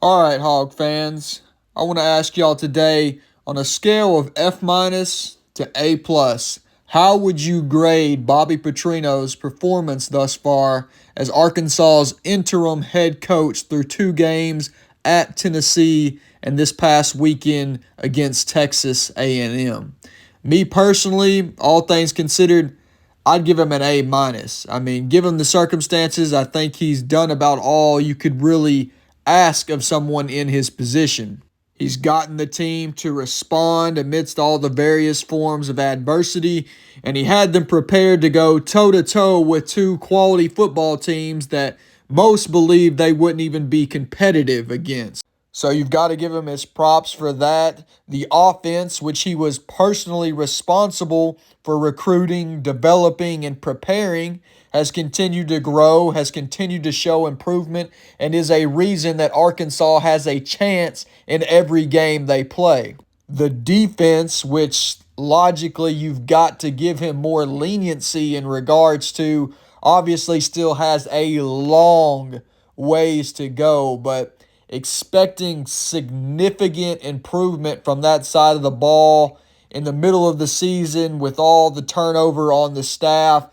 All right, Hog fans. I want to ask y'all today on a scale of F minus to A plus, how would you grade Bobby Petrino's performance thus far as Arkansas's interim head coach through 2 games at Tennessee and this past weekend against Texas A&M? Me personally, all things considered, I'd give him an A minus. I mean, given the circumstances, I think he's done about all you could really ask of someone in his position. He's gotten the team to respond amidst all the various forms of adversity, and he had them prepared to go toe-to-toe with two quality football teams that most believed they wouldn't even be competitive against. So you've got to give him his props for that. The offense, which he was personally responsible for recruiting, developing, and preparing, has continued to grow, has continued to show improvement, and is a reason that Arkansas has a chance in every game they play. The defense, which logically you've got to give him more leniency in regards to, obviously still has a long ways to go, but expecting significant improvement from that side of the ball in the middle of the season with all the turnover on the staff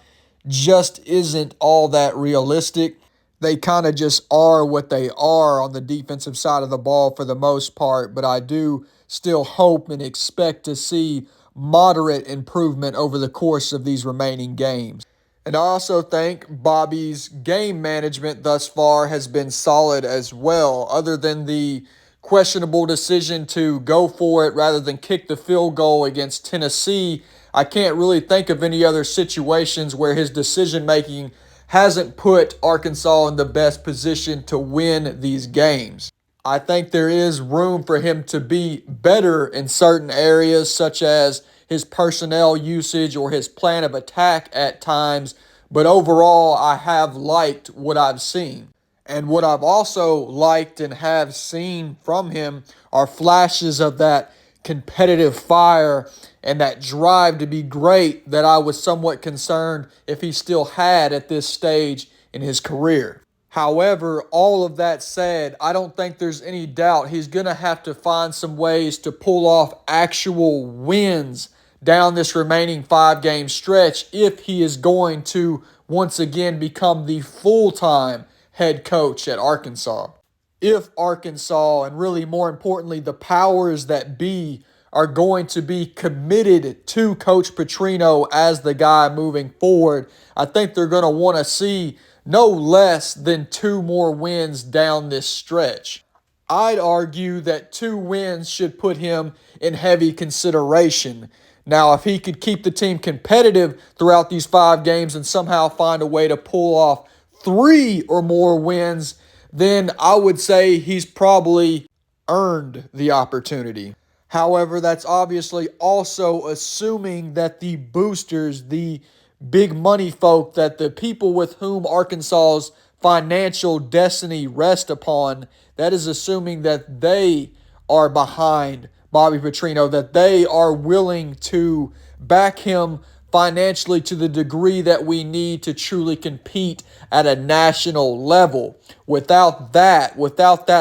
just isn't all that realistic. They kind of just are what they are on the defensive side of the ball for the most part, but I do still hope and expect to see moderate improvement over the course of these remaining games. And I also think Bobby's game management thus far has been solid as well, other than the questionable decision to go for it rather than kick the field goal against Tennessee. I can't really think of any other situations where his decision-making hasn't put Arkansas in the best position to win these games. I think there is room for him to be better in certain areas, such as his personnel usage or his plan of attack at times, but overall, I have liked what I've seen. And what I've also liked and have seen from him are flashes of that competitive fire and that drive to be great that I was somewhat concerned if he still had at this stage in his career. However, all of that said, I don't think there's any doubt he's going to have to find some ways to pull off actual wins down this remaining 5-game stretch if he is going to once again become the full-time head coach at Arkansas. If Arkansas, and really more importantly, the powers that be, are going to be committed to Coach Petrino as the guy moving forward, I think they're going to want to see no less than 2 more wins down this stretch. I'd argue that 2 wins should put him in heavy consideration. Now, if he could keep the team competitive throughout these 5 games and somehow find a way to pull off 3 or more wins, then I would say he's probably earned the opportunity. However, that's obviously also assuming that the boosters, the big money folk, that the people with whom Arkansas's financial destiny rests upon, that is assuming that they are behind Bobby Petrino, that they are willing to back him financially to the degree that we need to truly compete at a national level. Without that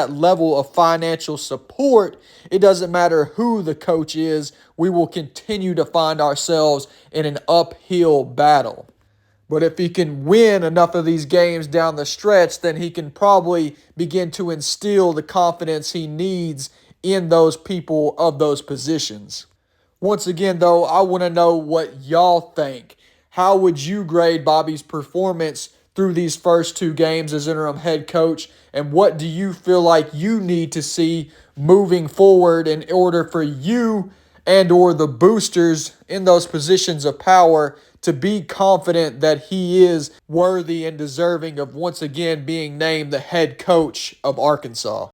level of financial support, it doesn't matter who the coach is, we will continue to find ourselves in an uphill battle. But if he can win enough of these games down the stretch, then he can probably begin to instill the confidence he needs in those people of those positions. Once again, though, I want to know what y'all think. How would you grade Bobby's performance through these first 2 games as interim head coach? And what do you feel like you need to see moving forward in order for you and or the boosters in those positions of power to be confident that he is worthy and deserving of once again being named the head coach of Arkansas?